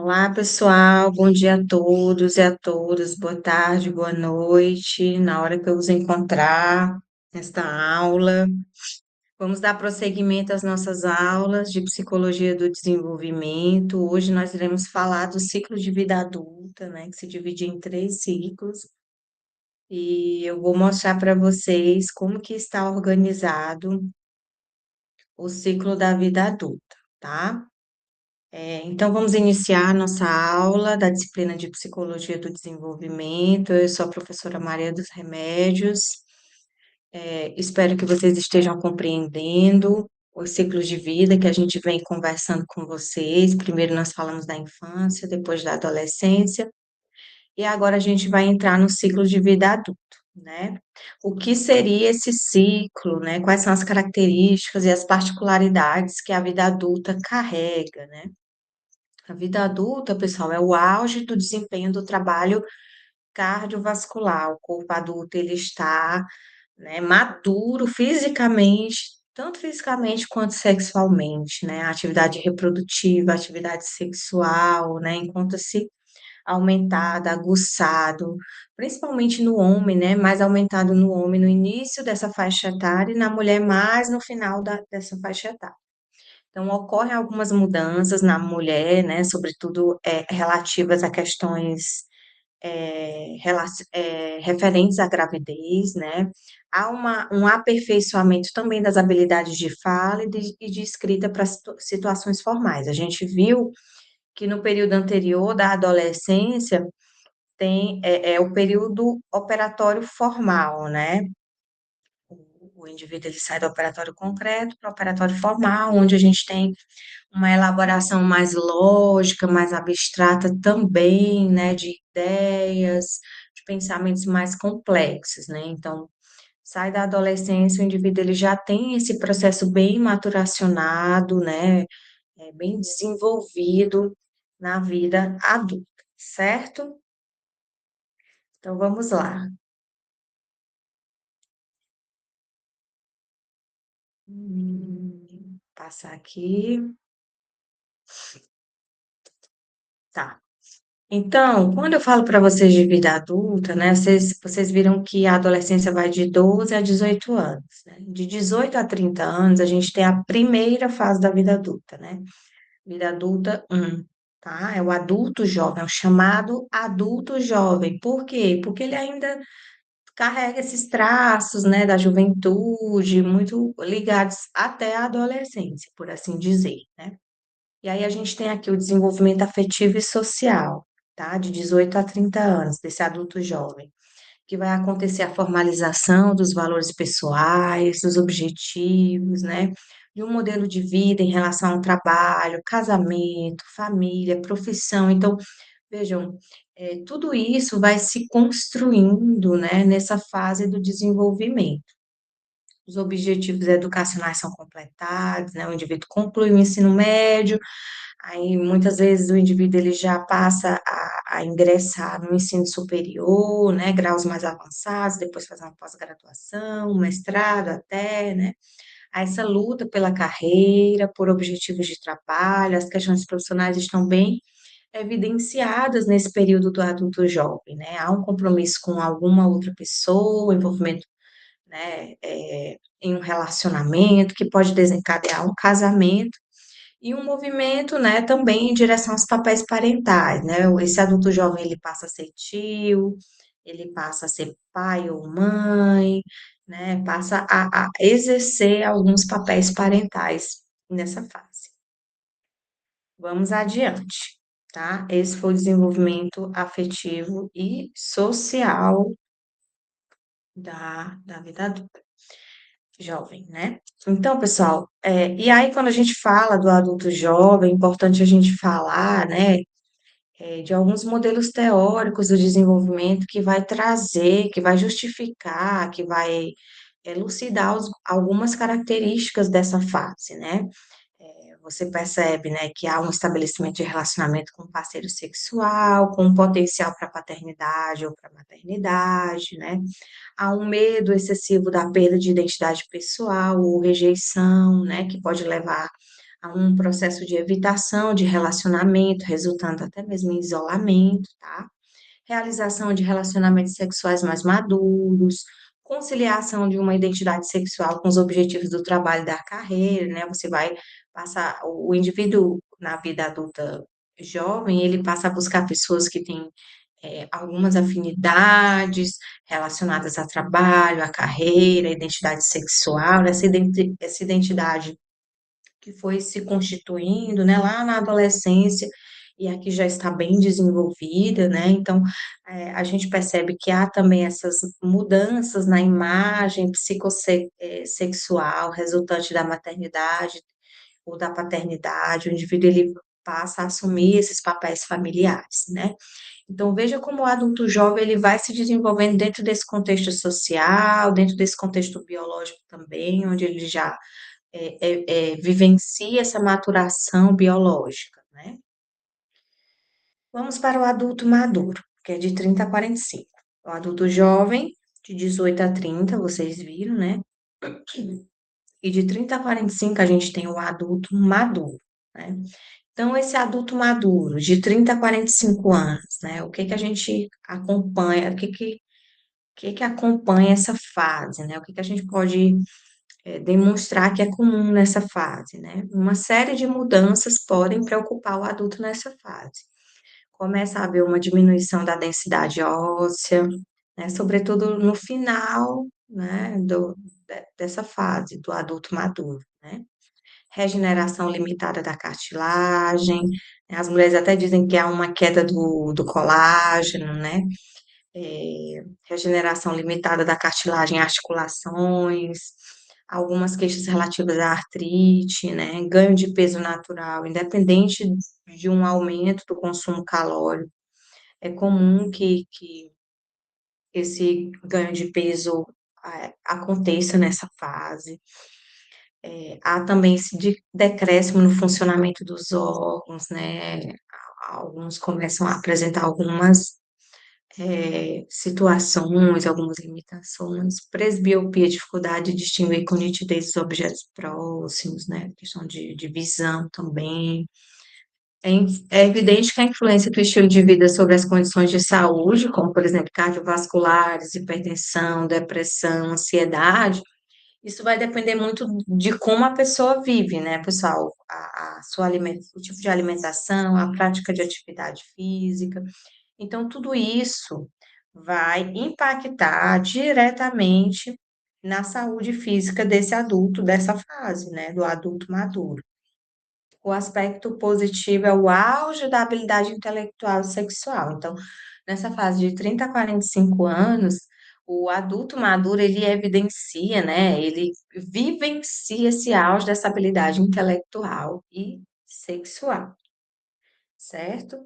Olá, pessoal. Bom dia a todos e a todas. Boa tarde, boa noite. Na hora que eu os encontrar nesta aula, vamos dar prosseguimento às nossas aulas de psicologia do desenvolvimento. Hoje nós iremos falar do ciclo de vida adulta, né, que se divide em três ciclos, e eu vou mostrar para vocês como que está organizado o ciclo da vida adulta, tá? Então, vamos iniciar nossa aula da disciplina de Psicologia do Desenvolvimento. Eu sou a professora Maria dos Remédios. Espero que vocês estejam compreendendo os ciclos de vida que a gente vem conversando com vocês. Primeiro nós falamos da infância, depois da adolescência, e agora a gente vai entrar no ciclo de vida adulta, né? O que seria esse ciclo, né? Quais são as características e as particularidades que a vida adulta carrega, né? A vida adulta, pessoal, é o auge do desempenho do trabalho cardiovascular. O corpo adulto ele está, né, maduro fisicamente, tanto fisicamente quanto sexualmente, né? A atividade reprodutiva, a atividade sexual, né, encontra-se aumentado, aguçado, principalmente no homem, né? Mais aumentado no homem no início dessa faixa etária e na mulher mais no final dessa faixa etária. Então, ocorrem algumas mudanças na mulher, né, sobretudo relativas a questões referentes à gravidez, né? Há um aperfeiçoamento também das habilidades de fala e de escrita para situações formais. A gente viu que no período anterior da adolescência tem o período operatório formal, né? O indivíduo ele sai do operatório concreto para o operatório formal, onde a gente tem uma elaboração mais lógica, mais abstrata também, né, de ideias, de pensamentos mais complexos, né? Então, sai da adolescência, o indivíduo ele já tem esse processo bem maturacionado, né, bem desenvolvido na vida adulta, certo? Então, vamos lá. Passar aqui. Tá. Então, quando eu falo para vocês de vida adulta, né, vocês viram que a adolescência vai de 12 a 18 anos, né? De 18 a 30 anos, a gente tem a primeira fase da vida adulta, né? Vida adulta um, tá? É o adulto jovem, é o chamado adulto jovem. Por quê? Porque ele ainda carrega esses traços, né, da juventude, muito ligados até a adolescência, por assim dizer, né? E aí a gente tem aqui o desenvolvimento afetivo e social, tá? De 18 a 30 anos, desse adulto jovem, que vai acontecer a formalização dos valores pessoais, dos objetivos, né? De um modelo de vida em relação ao trabalho, casamento, família, profissão. Então, vejam, tudo isso vai se construindo, né, nessa fase do desenvolvimento. Os objetivos educacionais são completados, né? O indivíduo conclui o ensino médio. Aí, muitas vezes, o indivíduo ele já passa a ingressar no ensino superior, né, graus mais avançados, depois fazer uma pós-graduação, um mestrado até, né? Aí, essa luta pela carreira, por objetivos de trabalho, as questões profissionais estão bem evidenciadas nesse período do adulto jovem, né? Há um compromisso com alguma outra pessoa, envolvimento, né, em um relacionamento que pode desencadear um casamento e um movimento, né, também em direção aos papéis parentais, né? Esse adulto jovem, ele passa a ser tio, ele passa a ser pai ou mãe, né? Passa a exercer alguns papéis parentais nessa fase. Vamos adiante, tá? Esse foi o desenvolvimento afetivo e social da vida adulta, jovem, né? Então, pessoal, e aí quando a gente fala do adulto jovem, é importante a gente falar, né, de alguns modelos teóricos do desenvolvimento que vai trazer, que vai justificar, que vai elucidar algumas características dessa fase, né? Você percebe, né, que há um estabelecimento de relacionamento com o parceiro sexual, com um potencial para paternidade ou para maternidade, né? Há um medo excessivo da perda de identidade pessoal ou rejeição, né, que pode levar a um processo de evitação de relacionamento, resultando até mesmo em isolamento, tá? Realização de relacionamentos sexuais mais maduros, conciliação de uma identidade sexual com os objetivos do trabalho e da carreira, né? Você vai passar, o indivíduo na vida adulta jovem, ele passa a buscar pessoas que têm algumas afinidades relacionadas a trabalho, a carreira, a identidade sexual, essa identidade que foi se constituindo, né, lá na adolescência e aqui já está bem desenvolvida, né? Então, a gente percebe que há também essas mudanças na imagem psicossexual resultante da maternidade ou da paternidade, o indivíduo ele passa a assumir esses papéis familiares, né? Então, veja como o adulto jovem ele vai se desenvolvendo dentro desse contexto social, dentro desse contexto biológico também, onde ele já vivencia essa maturação biológica, né? Vamos para o adulto maduro, que é de 30 a 45. O adulto jovem, de 18 a 30, vocês viram, né? E de 30 a 45 a gente tem o adulto maduro, né? Então, esse adulto maduro, de 30 a 45 anos, né? O que que a gente acompanha, o que que acompanha essa fase, né? O que que a gente pode demonstrar que é comum nessa fase, né? Uma série de mudanças podem preocupar o adulto nessa fase. Começa a haver uma diminuição da densidade óssea, né? Sobretudo no final, né, dessa fase do adulto maduro, né? Regeneração limitada da cartilagem, né? As mulheres até dizem que há uma queda do colágeno, né? Regeneração limitada da cartilagem e articulações, algumas queixas relativas à artrite, né? Ganho de peso natural, independente de um aumento do consumo calórico. É comum que esse ganho de peso aconteça nessa fase. Há também esse decréscimo no funcionamento dos órgãos, né? Alguns começam a apresentar algumas situações, algumas limitações, presbiopia, dificuldade de distinguir com nitidez os objetos próximos, né? Questão de visão também. É evidente que a influência do estilo de vida sobre as condições de saúde, como, por exemplo, cardiovasculares, hipertensão, depressão, ansiedade, isso vai depender muito de como a pessoa vive, né, pessoal? O tipo de alimentação, a prática de atividade física. Então, tudo isso vai impactar diretamente na saúde física desse adulto, dessa fase, né, do adulto maduro. O aspecto positivo é o auge da habilidade intelectual e sexual. Então, nessa fase de 30 a 45 anos, o adulto maduro, ele evidencia, né, ele vivencia esse auge dessa habilidade intelectual e sexual, certo?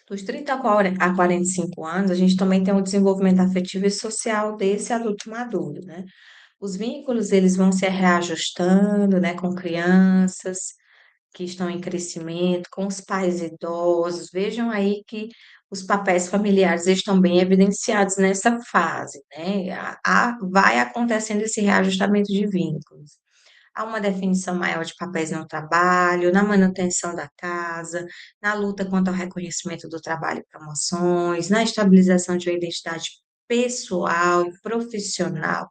Dos 30 a 45 anos, a gente também tem o desenvolvimento afetivo e social desse adulto maduro, né? Os vínculos, eles vão se reajustando, né, com crianças que estão em crescimento, com os pais idosos. Vejam aí que os papéis familiares estão bem evidenciados nessa fase, né? Vai acontecendo esse reajustamento de vínculos. Há uma definição maior de papéis no trabalho, na manutenção da casa, na luta contra o reconhecimento do trabalho e promoções, na estabilização de uma identidade pessoal e profissional.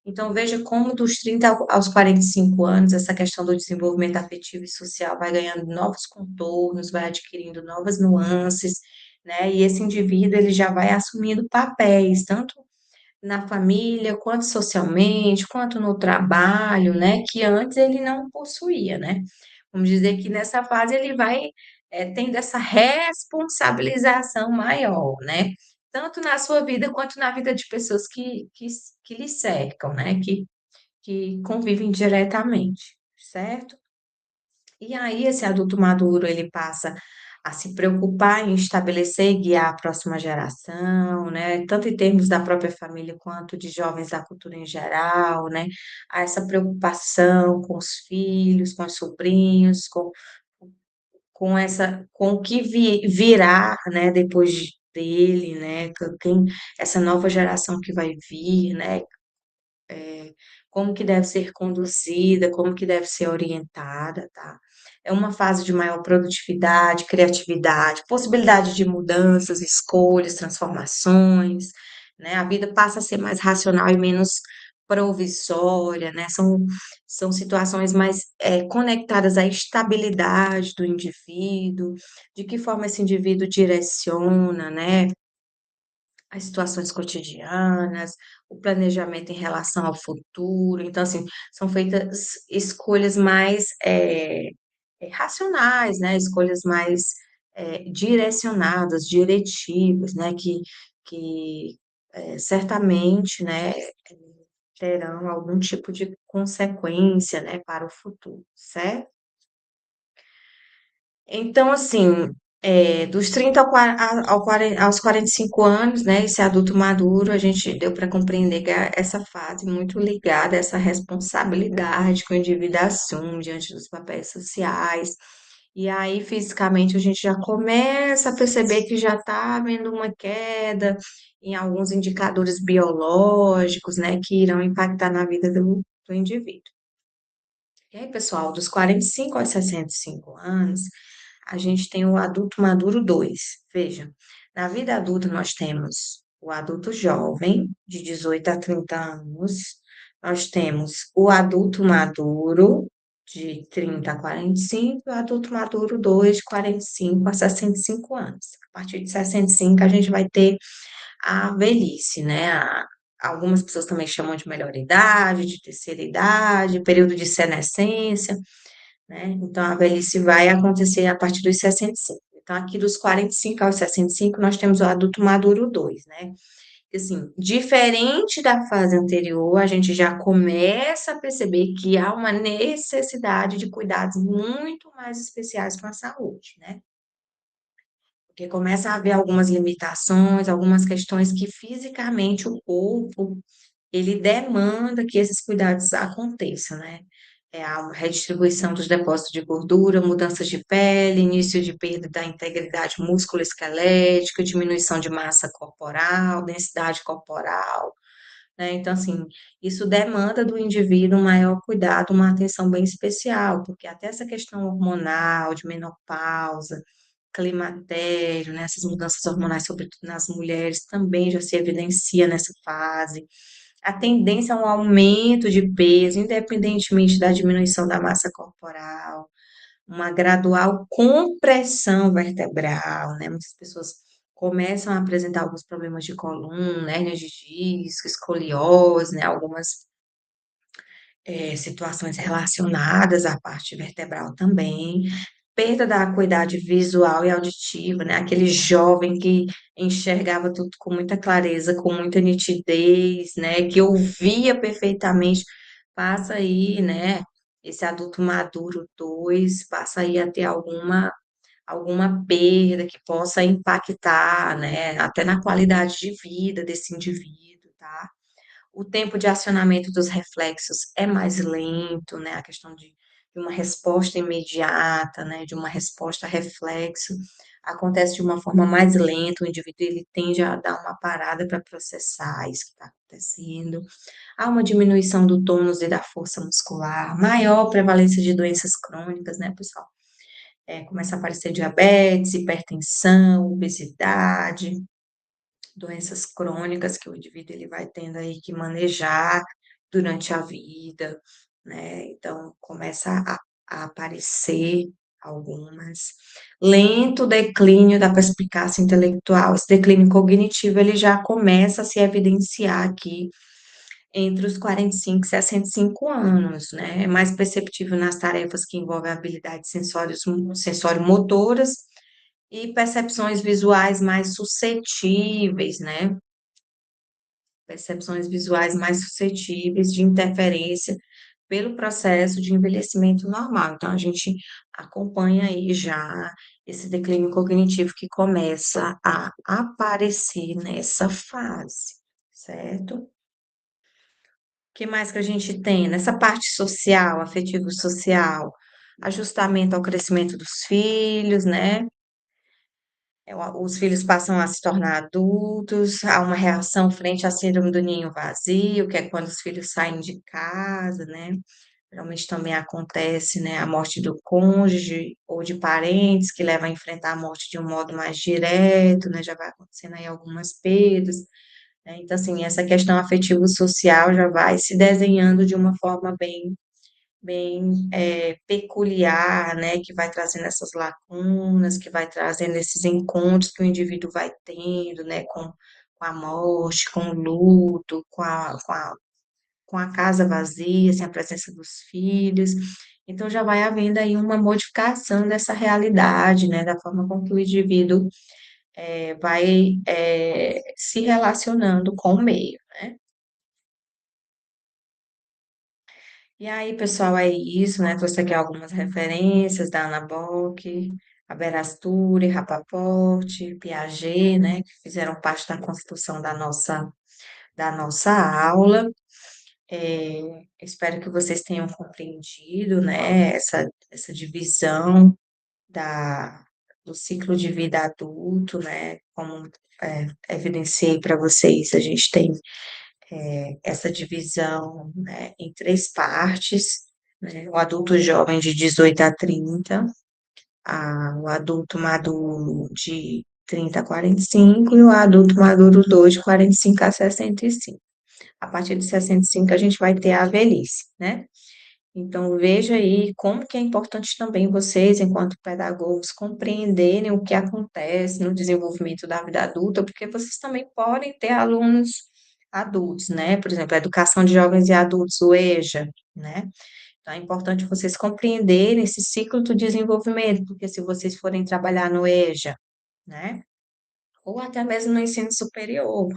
Então, veja como dos 30 aos 45 anos, essa questão do desenvolvimento afetivo e social vai ganhando novos contornos, vai adquirindo novas nuances, né? E esse indivíduo, ele já vai assumindo papéis, tanto na família, quanto socialmente, quanto no trabalho, né, que antes ele não possuía, né? Vamos dizer que nessa fase ele vai tendo essa responsabilização maior, né? Tanto na sua vida quanto na vida de pessoas que lhe cercam, né? Que convivem diretamente, certo? E aí, esse adulto maduro, ele passa a se preocupar em estabelecer e guiar a próxima geração, né? Tanto em termos da própria família quanto de jovens da cultura em geral, né? Há essa preocupação com os filhos, com os sobrinhos, com o que virá, né? Depois dele, né? Essa nova geração que vai vir, né? como que deve ser conduzida, como que deve ser orientada, tá? É uma fase de maior produtividade, criatividade, possibilidade de mudanças, escolhas, transformações, né? A vida passa a ser mais racional e menos provisória, né? São situações mais conectadas à estabilidade do indivíduo, de que forma esse indivíduo direciona, né? As situações cotidianas, o planejamento em relação ao futuro. Então, assim, são feitas escolhas mais racionais, né? Escolhas mais direcionadas, diretivas, né? Que certamente, né? Terão algum tipo de consequência, né? Para o futuro, certo? Então, assim, dos 30 aos 45 anos, né, esse adulto maduro, a gente deu para compreender que é essa fase muito ligada a essa responsabilidade que o indivíduo assume diante dos papéis sociais. E aí, fisicamente, a gente já começa a perceber que já está havendo uma queda em alguns indicadores biológicos, né, que irão impactar na vida do indivíduo. E aí, pessoal, dos 45 aos 65 anos, a gente tem o adulto maduro 2. Veja, na vida adulta nós temos o adulto jovem, de 18 a 30 anos, nós temos o adulto maduro, de 30 a 45, e o adulto maduro 2, de 45 a 65 anos. A partir de 65, a gente vai ter a velhice, né? Algumas pessoas também chamam de melhor idade, de terceira idade, período de senescência, né? Então, a velhice vai acontecer a partir dos 65. Então, aqui dos 45 aos 65, nós temos o adulto maduro 2, né? Assim, diferente da fase anterior, a gente já começa a perceber que há uma necessidade de cuidados muito mais especiais com a saúde, né? Porque começa a haver algumas limitações, algumas questões que fisicamente o corpo ele demanda que esses cuidados aconteçam, né? É a redistribuição dos depósitos de gordura, mudanças de pele, início de perda da integridade músculo-esquelética, diminuição de massa corporal, densidade corporal, né? Então, assim, isso demanda do indivíduo um maior cuidado, uma atenção bem especial, porque até essa questão hormonal, de menopausa, climatério, né? Essas mudanças hormonais, sobretudo nas mulheres, também já se evidencia nessa fase a tendência a um aumento de peso, independentemente da diminuição da massa corporal, uma gradual compressão vertebral, né? Muitas pessoas começam a apresentar alguns problemas de coluna, hérnia de disco, escoliose, né? Algumas situações relacionadas à parte vertebral também, perda da acuidade visual e auditiva, né? Aquele jovem que enxergava tudo com muita clareza, com muita nitidez, né? Que ouvia perfeitamente, passa aí, né? Esse adulto maduro 2 passa aí a ter alguma perda que possa impactar, né? Até na qualidade de vida desse indivíduo, tá? O tempo de acionamento dos reflexos é mais lento, né? A questão de uma resposta imediata, né? De uma resposta reflexo, acontece de uma forma mais lenta, o indivíduo ele tende a dar uma parada para processar isso que está acontecendo. Há uma diminuição do tônus e da força muscular, maior prevalência de doenças crônicas, né, pessoal? Começa a aparecer diabetes, hipertensão, obesidade, doenças crônicas que o indivíduo ele vai tendo aí que manejar durante a vida, né? Então começa a aparecer algumas. Lento declínio da perspicácia intelectual, esse declínio cognitivo ele já começa a se evidenciar aqui entre os 45 e 65 anos, né? É mais perceptível nas tarefas que envolvem habilidades sensório-motoras e percepções visuais mais suscetíveis, né? Percepções visuais mais suscetíveis de interferência pelo processo de envelhecimento normal. Então, a gente acompanha aí já esse declínio cognitivo que começa a aparecer nessa fase, certo? O que mais que a gente tem? Nessa parte social, afetivo-social, ajustamento ao crescimento dos filhos, né? Os filhos passam a se tornar adultos, há uma reação frente à síndrome do ninho vazio, que é quando os filhos saem de casa, né? Geralmente também acontece, né, a morte do cônjuge ou de parentes, que leva a enfrentar a morte de um modo mais direto, né? Já vai acontecendo aí algumas perdas, né? Então, assim, essa questão afetivo-social já vai se desenhando de uma forma bem peculiar, né, que vai trazendo essas lacunas, que vai trazendo esses encontros que o indivíduo vai tendo, né, com a morte, com o luto, com a casa vazia, sem a presença dos filhos. Então já vai havendo aí uma modificação dessa realidade, né, da forma com que o indivíduo vai se relacionando com o meio, né? E aí, pessoal, é isso, né? Trouxe aqui algumas referências da Ana Bock, Aberasturi, Rapaport, Piaget, né? Que fizeram parte da construção da nossa aula. Espero que vocês tenham compreendido, né? Essa divisão da, do ciclo de vida adulto, né? Como evidenciei para vocês, a gente tem essa divisão, né, em três partes, né, o adulto jovem de 18 a 30, o adulto maduro de 30 a 45 e o adulto maduro 2 de 45 a 65. A partir de 65 a gente vai ter a velhice, né? Então, veja aí como que é importante também vocês, enquanto pedagogos, compreenderem o que acontece no desenvolvimento da vida adulta, porque vocês também podem ter alunos adultos, né? Por exemplo, a Educação de Jovens e Adultos, o EJA, né? Então, é importante vocês compreenderem esse ciclo do desenvolvimento, porque se vocês forem trabalhar no EJA, né? Ou até mesmo no ensino superior,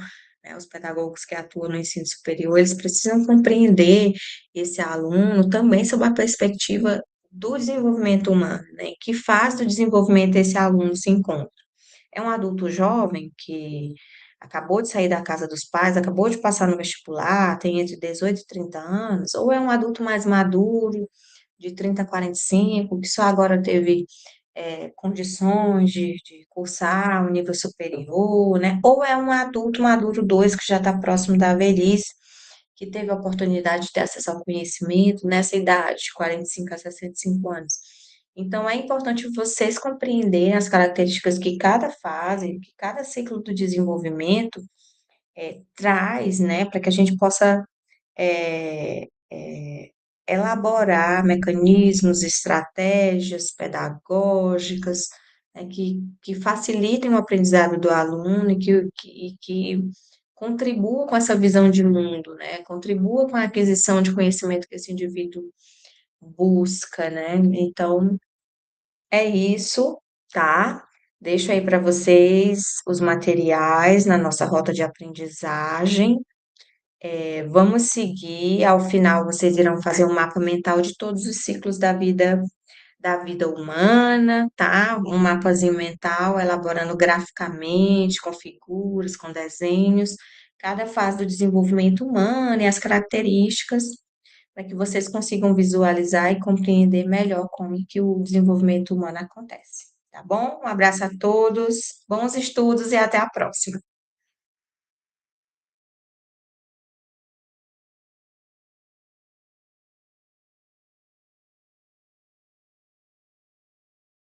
né? Os pedagogos que atuam no ensino superior, eles precisam compreender esse aluno também sob a perspectiva do desenvolvimento humano, né? Que fase do desenvolvimento esse aluno se encontra. É um adulto jovem que acabou de sair da casa dos pais, acabou de passar no vestibular, tem entre 18 e 30 anos, ou é um adulto mais maduro, de 30 a 45, que só agora teve condições de cursar um nível superior, né? Ou é um adulto maduro 2 que já está próximo da velhice, que teve a oportunidade de ter acesso ao conhecimento nessa idade, de 45 a 65 anos. Então, é importante vocês compreenderem as características que cada fase, que cada ciclo do desenvolvimento traz, né, para que a gente possa é, é, elaborar mecanismos, estratégias pedagógicas, né, que facilitem o aprendizado do aluno e que contribuam com essa visão de mundo, né, contribuam com a aquisição de conhecimento que esse indivíduo busca, né? Então, é isso, tá? Deixo aí para vocês os materiais na nossa rota de aprendizagem. Vamos seguir, ao final vocês irão fazer um mapa mental de todos os ciclos da vida humana, tá? Um mapazinho mental, elaborando graficamente, com figuras, com desenhos, cada fase do desenvolvimento humano e as características, para que vocês consigam visualizar e compreender melhor como que o desenvolvimento humano acontece, tá bom? Um abraço a todos, bons estudos e até a próxima.